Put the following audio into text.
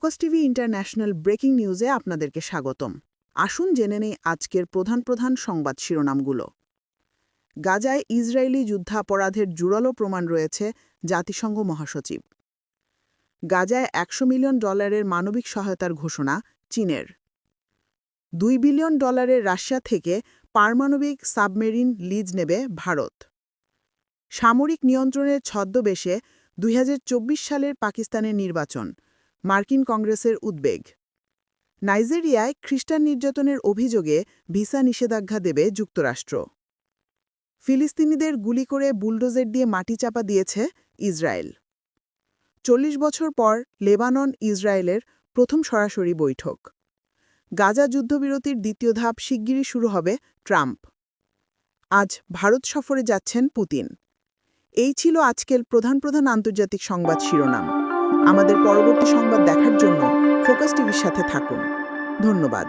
Focus TV international breaking নিউজে আপনাদেরকে স্বাগতম। আসুন জেনে নেই আজকের প্রধান সংবাদ শিরোনামগুলো। গাজায় ইসরায়েলি যুদ্ধাপরাধের জোরালো প্রমাণ রয়েছে জাতিসংঘ মহাসচিব। গাজায় $100 মিলিয়ন মানবিক সহায়তার ঘোষণা চীনের। $2 বিলিয়ন রাশিয়া থেকে পারমাণবিক সাবমেরিন লিজ নেবে ভারত। সামরিক নিয়ন্ত্রণের ছদ্মবেশে 2024 সালের পাকিস্তানের নির্বাচন, মার্কিন কংগ্রেসের উদ্বেগ। নাইজেরিয়ায় খ্রিস্টান নির্যাতনের অভিযোগে ভিসা নিষেধাজ্ঞা দেবে যুক্তরাষ্ট্র। ফিলিস্তিনিদের গুলি করে বুলডোজার দিয়ে মাটি চাপা দিয়েছে ইসরায়েল। 40 বছর পর লেবানন ইসরায়েলের প্রথম সরাসরি বৈঠক। গাজা যুদ্ধবিরতির দ্বিতীয় ধাপ শিগগিরই শুরু হবে ট্রাম্প। আজ ভারত সফরে যাচ্ছেন পুতিন। এই ছিল আজকের প্রধান আন্তর্জাতিক সংবাদ শিরোনাম। আমাদের পরবর্তী সংবাদ দেখার জন্য ফোকাস টিভির সাথে থাকুন। ধন্যবাদ।